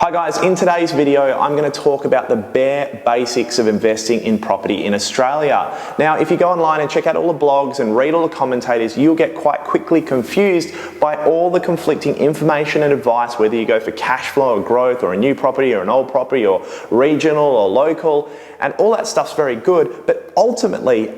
Hi guys, in today's video I'm going to talk about the bare basics of investing in property in Australia. Now if you go online and check out all the blogs and read all the commentators, you'll get quite quickly confused by all the conflicting information and advice, whether you go for cash flow or growth or a new property or an old property or regional or local, and all that stuff's very good, but ultimately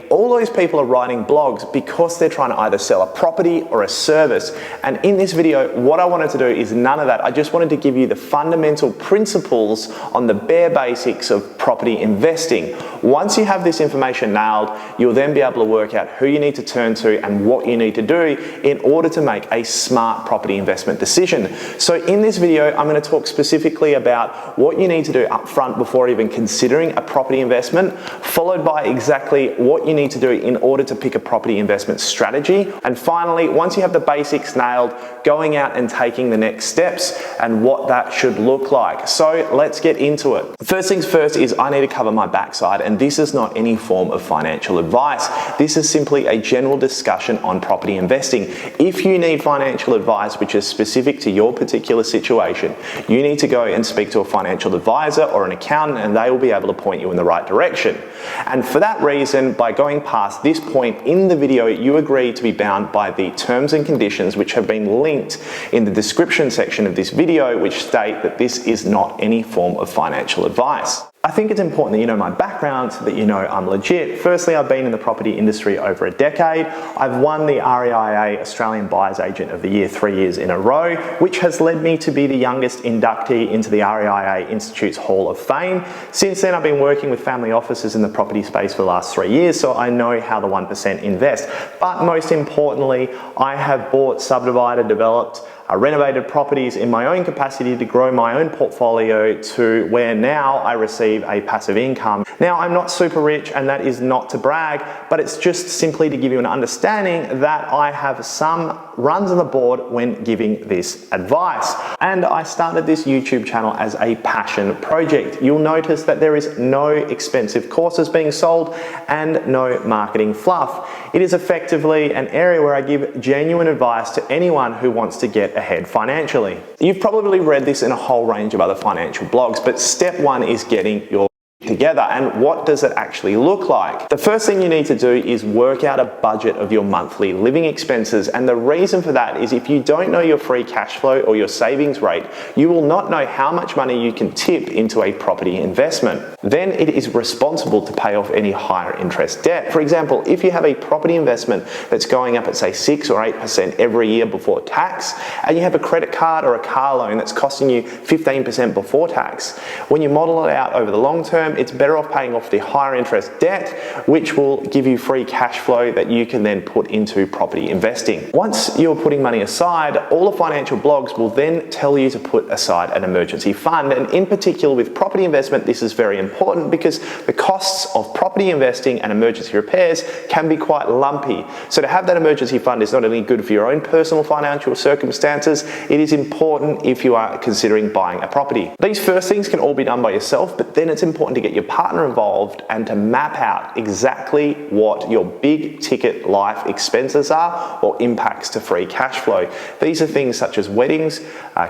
all those people are writing blogs because they're trying to either sell a property or a service. And in this video, what I wanted to do is none of that. I just wanted to give you the fundamental principles on the bare basics of property investing. Once you have this information nailed, you'll then be able to work out who you need to turn to and what you need to do in order to make a smart property investment decision. So in this video, I'm going to talk specifically about what you need to do up front before even considering a property investment, followed by exactly what you need to do in order to pick a property investment strategy. And finally, once you have the basics nailed, going out and taking the next steps and what that should look like. So let's get into it. First things first is I need to cover my backside, and this is not any form of financial advice. This is simply a general discussion on property investing. If you need financial advice which is specific to your particular situation, you need to go and speak to a financial advisor or an accountant, and they will be able to point you in the right direction. And for that reason, by going past this point in the video, you agree to be bound by the terms and conditions which have been linked in the description section of this video, which state that this is not any form of financial advice. I think it's important that you know my background so that you know I'm legit. Firstly, I've been in the property industry over a decade. I've won the REIA Australian Buyers Agent of the Year 3 years in a row, which has led me to be the youngest inductee into the REIA Institute's Hall of Fame. Since then, I've been working with family offices in the property space for the last 3 years, so I know how the 1% invest. But most importantly, I have bought, subdivided, developed, renovated properties in my own capacity to grow my own portfolio to where now I receive a passive income. Now, I'm not super rich, and that is not to brag, but it's just simply to give you an understanding that I have some runs on the board when giving this advice. And I started this YouTube channel as a passion project. You'll notice that there is no expensive courses being sold and no marketing fluff. It is effectively an area where I give genuine advice to anyone who wants to get ahead financially. You've probably read this in a whole range of other financial blogs, but step one is getting your together. And what does it actually look like? The first thing you need to do is work out a budget of your monthly living expenses. And the reason for that is if you don't know your free cash flow or your savings rate, you will not know how much money you can tip into a property investment. Then it is responsible to pay off any higher interest debt. For example, if you have a property investment that's going up at say 6 or 8% every year before tax, and you have a credit card or a car loan that's costing you 15% before tax, when you model it out over the long term, it's better off paying off the higher interest debt, which will give you free cash flow that you can then put into property investing. Once you're putting money aside, all the financial blogs will then tell you to put aside an emergency fund. And in particular with property investment, this is very important because the costs of property investing and emergency repairs can be quite lumpy. So to have that emergency fund is not only good for your own personal financial circumstances, it is important if you are considering buying a property. These first things can all be done by yourself, but then it's important to get your partner involved and to map out exactly what your big ticket life expenses are or impacts to free cash flow. These are things such as weddings,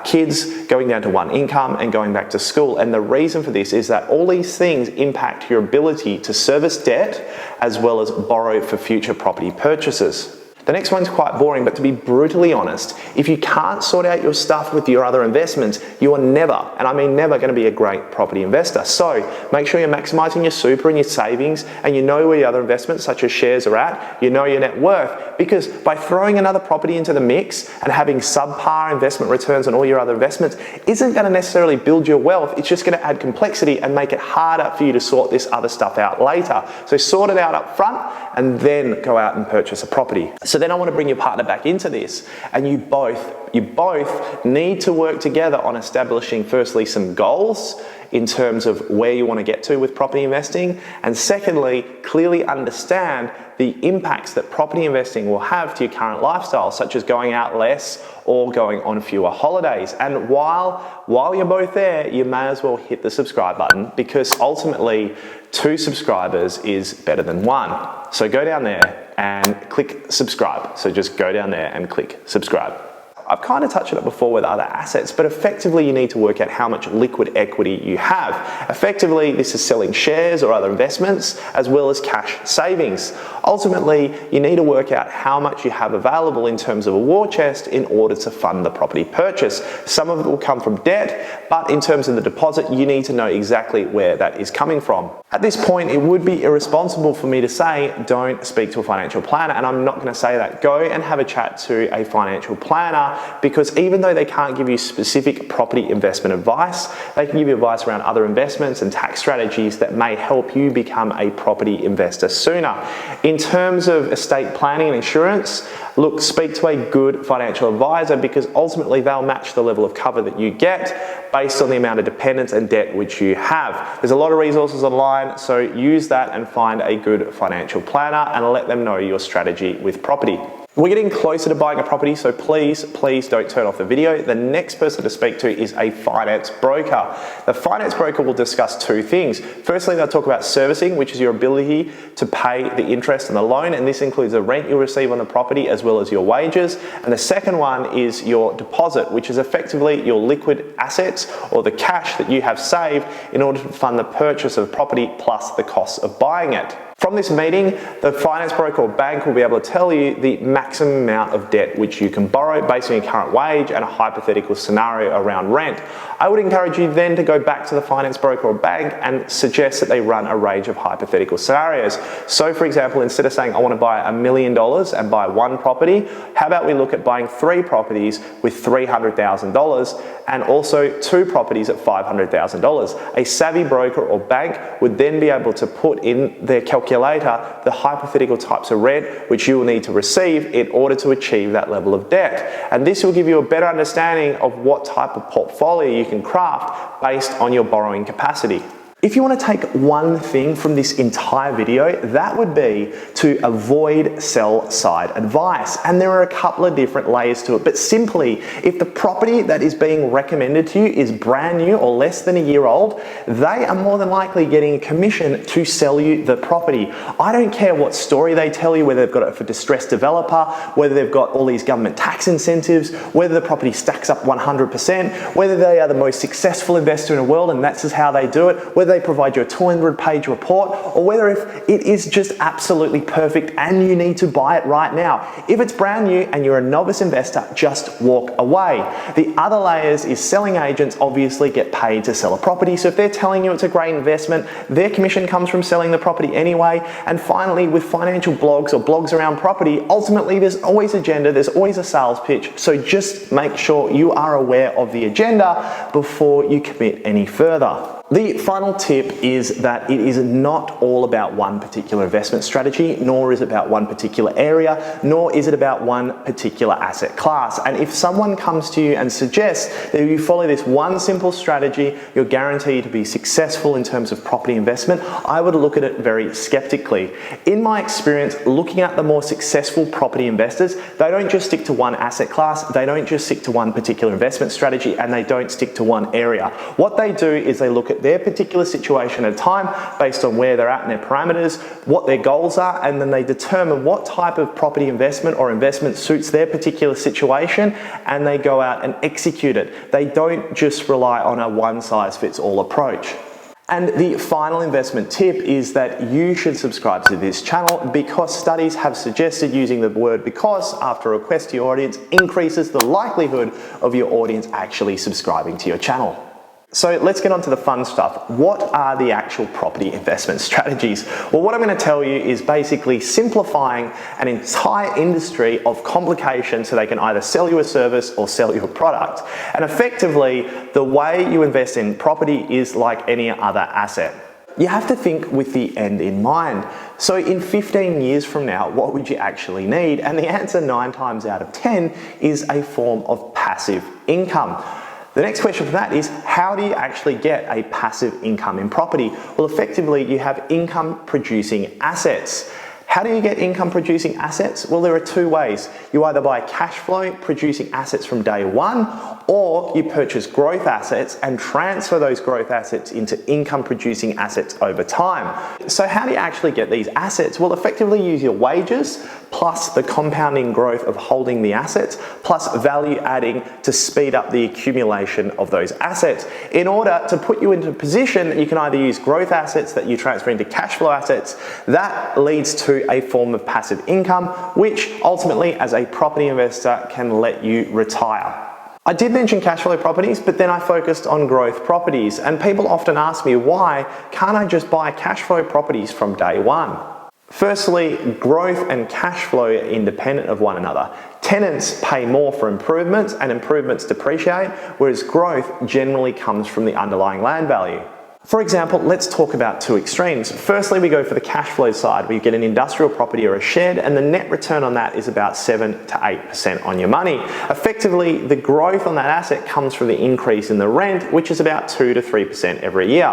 kids, going down to one income and going back to school. And the reason for this is that all these things impact your ability to service debt as well as borrow for future property purchases. The next one's quite boring, but to be brutally honest, if you can't sort out your stuff with your other investments, you are never, and I mean never, going to be a great property investor. So make sure you're maximizing your super and your savings, and you know where your other investments such as shares are at, you know your net worth, because by throwing another property into the mix and having subpar investment returns on all your other investments isn't going to necessarily build your wealth. It's just going to add complexity and make it harder for you to sort this other stuff out later. So sort it out up front and then go out and purchase a property. So then I want to bring your partner back into this, and you both need to work together on establishing firstly some goals in terms of where you want to get to with property investing, and secondly, clearly understand the impacts that property investing will have to your current lifestyle, such as going out less or going on fewer holidays. And while you're both there, you may as well hit the subscribe button, because ultimately 2 subscribers is better than 1. So go down there and click subscribe. So just go down there and click subscribe. I've kind of touched on it before with other assets, but effectively you need to work out how much liquid equity you have. Effectively, this is selling shares or other investments as well as cash savings. Ultimately, you need to work out how much you have available in terms of a war chest in order to fund the property purchase. Some of it will come from debt, but in terms of the deposit, you need to know exactly where that is coming from. At this point, it would be irresponsible for me to say, don't speak to a financial planner, and I'm not going to say that. Go and have a chat to a financial planner, because even though they can't give you specific property investment advice, they can give you advice around other investments and tax strategies that may help you become a property investor sooner. In terms of estate planning and insurance, look, speak to a good financial advisor, because ultimately they'll match the level of cover that you get based on the amount of dependents and debt which you have. There's a lot of resources online, so use that and find a good financial planner and let them know your strategy with property. We're getting closer to buying a property, so please don't turn off the video. The next person to speak to is a finance broker. The finance broker will discuss two things. Firstly, they'll talk about servicing, which is your ability to pay the interest on the loan, and this includes the rent you'll receive on the property as well as your wages. And the second one is your deposit, which is effectively your liquid assets or the cash that you have saved in order to fund the purchase of the property plus the cost of buying it. From this meeting, the finance broker or bank will be able to tell you the maximum amount of debt which you can borrow based on your current wage and a hypothetical scenario around rent. I would encourage you then to go back to the finance broker or bank and suggest that they run a range of hypothetical scenarios. So for example, instead of saying I want to buy $1 million and buy one property, how about we look at buying 3 properties with $300,000 and also 2 properties at $500,000. A savvy broker or bank would then be able to put in their calculator the hypothetical types of rent which you will need to receive in order to achieve that level of debt. And this will give you a better understanding of what type of portfolio you can craft based on your borrowing capacity. If you want to take one thing from this entire video, that would be to avoid sell-side advice. And there are a couple of different layers to it, but simply, if the property that is being recommended to you is brand new or less than a year old, they are more than likely getting a commission to sell you the property. I don't care what story they tell you, whether they've got it for distressed developer, whether they've got all these government tax incentives, whether the property stacks up 100%, whether they are the most successful investor in the world and that's just how they do it, whether they provide you a 200-page report, or whether if it is just absolutely perfect and you need to buy it right now. If it's brand new and you're a novice investor, just walk away. The other layers is selling agents obviously get paid to sell a property, so if they're telling you it's a great investment, their commission comes from selling the property anyway. And finally, with financial blogs or blogs around property, ultimately there's always agenda, there's always a sales pitch, so just make sure you are aware of the agenda before you commit any further. The final tip is that it is not all about one particular investment strategy, nor is it about one particular area, nor is it about one particular asset class. And if someone comes to you and suggests that if you follow this one simple strategy, you're guaranteed to be successful in terms of property investment, I would look at it very skeptically. In my experience, looking at the more successful property investors, they don't just stick to one asset class, they don't just stick to one particular investment strategy, and they don't stick to one area. What they do is they look at their particular situation at a time based on where they're at in their parameters, what their goals are, and then they determine what type of property investment or investment suits their particular situation, and they go out and execute it. They don't just rely on a one-size-fits-all approach. And the final investment tip is that you should subscribe to this channel, because studies have suggested using the word "because" after a request to your audience increases the likelihood of your audience actually subscribing to your channel. So let's get on to the fun stuff. What are the actual property investment strategies? Well, what I'm going to tell you is basically simplifying an entire industry of complications so they can either sell you a service or sell you a product. And effectively, the way you invest in property is like any other asset. You have to think with the end in mind. So in 15 years from now, what would you actually need? And the answer 9 times out of 10 is a form of passive income. The next question for that is, how do you actually get a passive income in property? Well, effectively, you have income producing assets. How do you get income producing assets? Well, there are 2 ways. You either buy cash flow producing assets from day one, or you purchase growth assets and transfer those growth assets into income producing assets over time. So how do you actually get these assets? Well, effectively use your wages plus the compounding growth of holding the assets plus value adding to speed up the accumulation of those assets in order to put you into a position that you can either use growth assets that you transfer into cash flow assets. That leads to a form of passive income, which ultimately as a property investor can let you retire. I did mention cash flow properties, but then I focused on growth properties, and people often ask me, why can't I just buy cash flow properties from day one? Firstly, growth and cash flow are independent of one another. Tenants pay more for improvements and improvements depreciate, whereas growth generally comes from the underlying land value. For example, let's talk about two extremes. Firstly, we go for the cash flow side, where you get an industrial property or a shed, and the net return on that is about 7 to 8% on your money. Effectively, the growth on that asset comes from the increase in the rent, which is about 2 to 3% every year.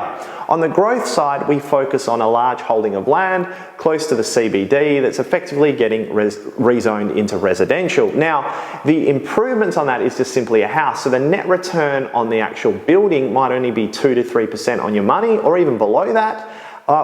On the growth side, we focus on a large holding of land close to the CBD that's effectively getting rezoned into residential. Now, the improvements on that is just simply a house, so the net return on the actual building might only be 2 to 3% on your money, or even below that,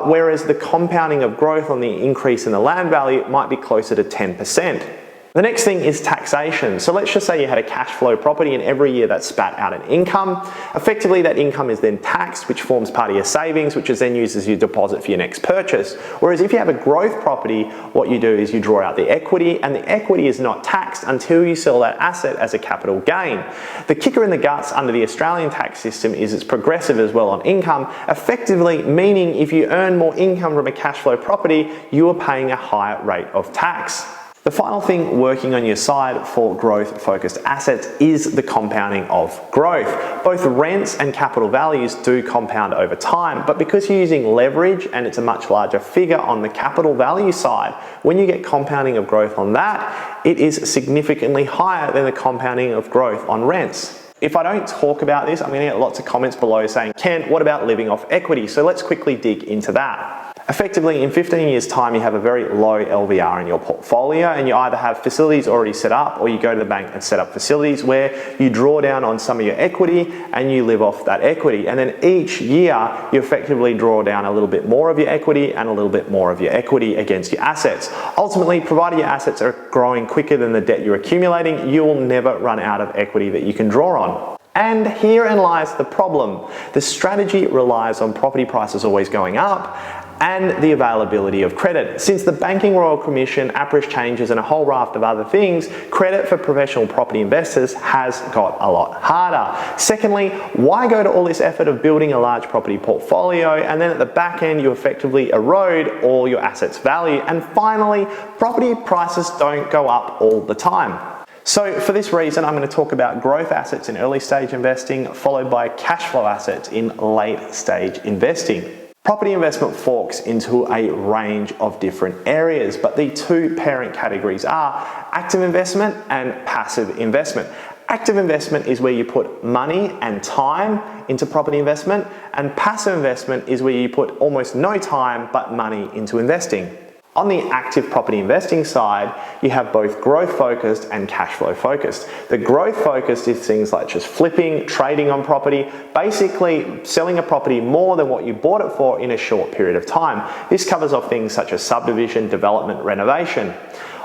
whereas the compounding of growth on the increase in the land value might be closer to 10%. The next thing is taxation. So let's just say you had a cash flow property and every year that spat out an income. Effectively, that income is then taxed, which forms part of your savings, which is then used as your deposit for your next purchase. Whereas if you have a growth property, what you do is you draw out the equity, and the equity is not taxed until you sell that asset as a capital gain. The kicker in the guts under the Australian tax system is it's progressive as well on income, effectively meaning if you earn more income from a cash flow property, you are paying a higher rate of tax. The final thing working on your side for growth-focused assets is the compounding of growth. Both rents and capital values do compound over time, but because you're using leverage and it's a much larger figure on the capital value side, when you get compounding of growth on that, it is significantly higher than the compounding of growth on rents. If I don't talk about this, I'm going to get lots of comments below saying, Ken, what about living off equity? So let's quickly dig into that. Effectively, in 15 years' time, you have a very low LVR in your portfolio, and you either have facilities already set up, or you go to the bank and set up facilities where you draw down on some of your equity and you live off that equity. And then each year, you effectively draw down a little bit more of your equity and a little bit more of your equity against your assets. Ultimately, provided your assets are growing quicker than the debt you're accumulating, you will never run out of equity that you can draw on. And herein lies the problem. The strategy relies on property prices always going up and the availability of credit. Since the Banking Royal Commission, APRA's changes and a whole raft of other things, credit for professional property investors has got a lot harder. Secondly, why go to all this effort of building a large property portfolio and then at the back end you effectively erode all your assets' value? And finally, property prices don't go up all the time. So for this reason, I'm going to talk about growth assets in early stage investing, followed by cash flow assets in late stage investing. Property investment forks into a range of different areas, but the two parent categories are active investment and passive investment. Active investment is where you put money and time into property investment, and passive investment is where you put almost no time but money into investing. On the active property investing side, you have both growth focused and cash flow focused. The growth focused is things like just flipping, trading on property, basically selling a property more than what you bought it for in a short period of time. This covers off things such as subdivision, development, renovation.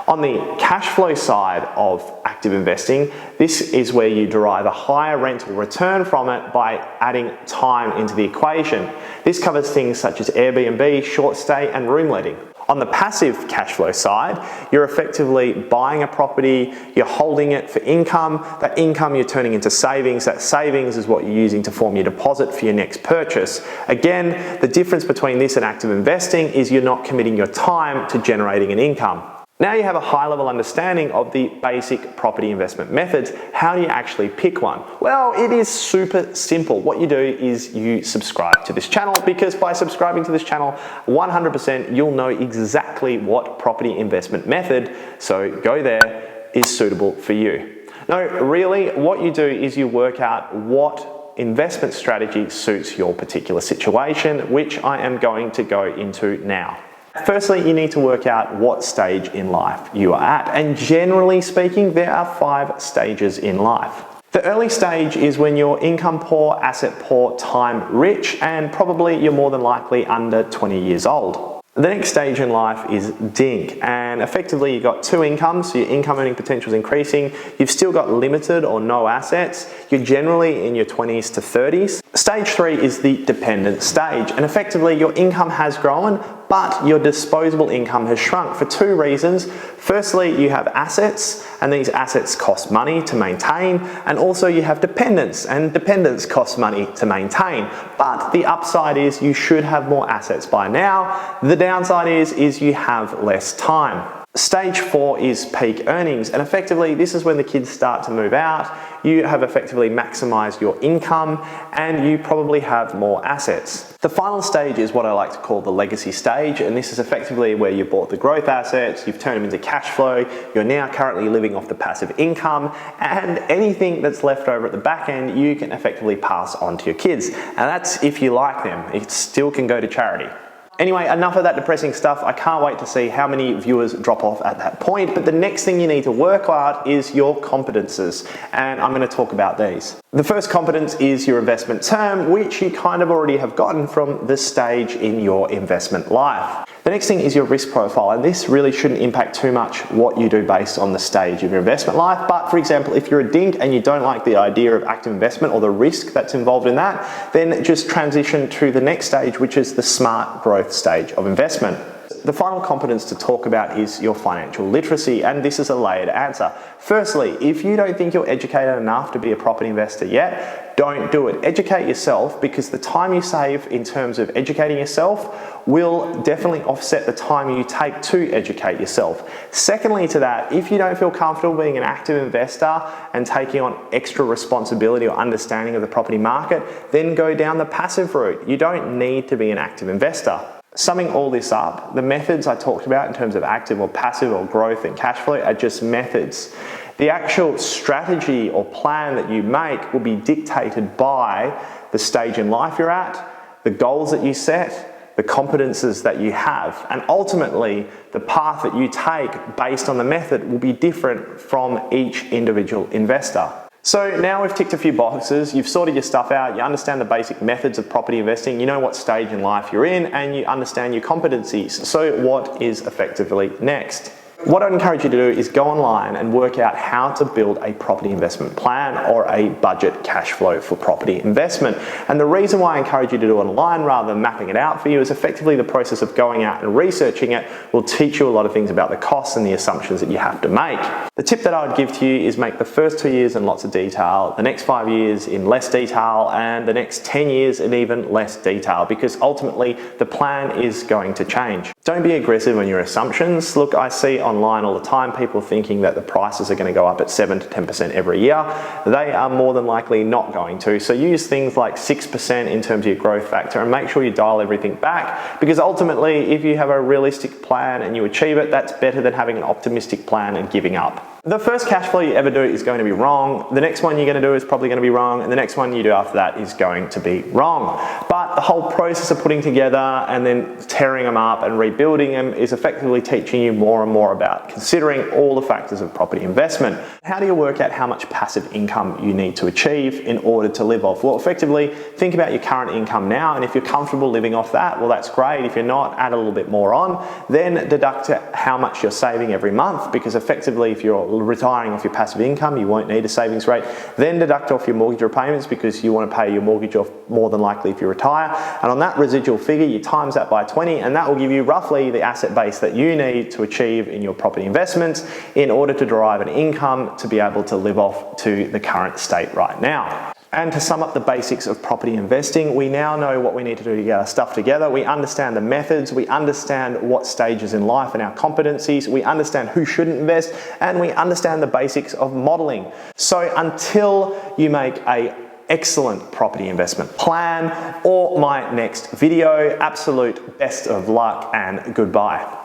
On the cash flow side of active investing, this is where you derive a higher rental return from it by adding time into the equation. This covers things such as Airbnb, short stay, and room letting. On the passive cash flow side, you're effectively buying a property, you're holding it for income, that income you're turning into savings, that savings is what you're using to form your deposit for your next purchase. Again, the difference between this and active investing is you're not committing your time to generating an income. Now you have a high-level understanding of the basic property investment methods. How do you actually pick one? Well, it is super simple. What you do is you subscribe to this channel, because by subscribing to this channel, 100% you'll know exactly what property investment method, so go there, is suitable for you. No, really, what you do is you work out what investment strategy suits your particular situation, which I am going to go into now. Firstly, you need to work out what stage in life you are at, and generally speaking, there are 5 stages in life. The early stage is when you're income poor, asset poor, time rich, and probably you're more than likely under 20 years old. The next stage in life is DINK, and effectively you've got two incomes, so your income earning potential is increasing, you've still got limited or no assets, you're generally in your 20s to 30s. Stage 3 is the dependent stage, and effectively your income has grown, but your disposable income has shrunk for two reasons. Firstly, you have assets, and these assets cost money to maintain, and also you have dependents, and dependents cost money to maintain. But the upside is you should have more assets by now. The downside is you have less time. Stage 4 is peak earnings, and effectively this is when the kids start to move out, you have effectively maximized your income, and you probably have more assets. The final stage is what I like to call the legacy stage, and this is effectively where you bought the growth assets, you've turned them into cash flow, you're now currently living off the passive income, and anything that's left over at the back end you can effectively pass on to your kids. And that's if you like them, it still can go to charity. Anyway, enough of that depressing stuff. I can't wait to see how many viewers drop off at that point, but the next thing you need to work out is your competences, and I'm going to talk about these. The first competence is your investment term, which you kind of already have gotten from this stage in your investment life. The next thing is your risk profile, and this really shouldn't impact too much what you do based on the stage of your investment life. But for example, if you're a DINK and you don't like the idea of active investment or the risk that's involved in that, then just transition to the next stage, which is the smart growth stage of investment. The final competence to talk about is your financial literacy, and this is a layered answer. Firstly, if you don't think you're educated enough to be a property investor yet, don't do it. Educate yourself, because the time you save in terms of educating yourself will definitely offset the time you take to educate yourself. Secondly to that, if you don't feel comfortable being an active investor and taking on extra responsibility or understanding of the property market, then go down the passive route. You don't need to be an active investor. Summing all this up, the methods I talked about in terms of active or passive or growth and cash flow are just methods. The actual strategy or plan that you make will be dictated by the stage in life you're at, the goals that you set, the competences that you have, and ultimately the path that you take based on the method will be different from each individual investor. So now we've ticked a few boxes, you've sorted your stuff out, you understand the basic methods of property investing, you know what stage in life you're in, and you understand your competencies. So what is effectively next? What I'd encourage you to do is go online and work out how to build a property investment plan or a budget cash flow for property investment. And the reason why I encourage you to do it online rather than mapping it out for you is effectively the process of going out and researching it will teach you a lot of things about the costs and the assumptions that you have to make. The tip that I would give to you is make the first 2 years in lots of detail, the next 5 years in less detail, and the next 10 years in even less detail, because ultimately the plan is going to change. Don't be aggressive on your assumptions. Look, I see online all the time people thinking that the prices are going to go up at 7 to 10% every year. They are more than likely not going to. So use things like 6% in terms of your growth factor and make sure you dial everything back, because ultimately if you have a realistic plan and you achieve it, that's better than having an optimistic plan and giving up. The first cash flow you ever do is going to be wrong. The next one you're going to do is probably going to be wrong, and the next one you do after that is going to be wrong. But the whole process of putting together and then tearing them up and rebuilding them is effectively teaching you more and more about considering all the factors of property investment. How do you work out how much passive income you need to achieve in order to live off? Well, effectively, think about your current income now, and if you're comfortable living off that, well, that's great. If you're not, add a little bit more on. Then deduct how much you're saving every month, because effectively, if you're retiring off your passive income, you won't need a savings rate. Then deduct off your mortgage repayments, because you want to pay your mortgage off more than likely if you retire. And on that residual figure, you times that by 20, and that will give you roughly the asset base that you need to achieve in your property investments in order to derive an income to be able to live off to the current state right now. And to sum up the basics of property investing, we now know what we need to do to get our stuff together. We understand the methods, we understand what stages in life and our competencies, we understand who shouldn't invest, and we understand the basics of modeling. So until you make an excellent property investment plan or my next video, absolute best of luck and goodbye.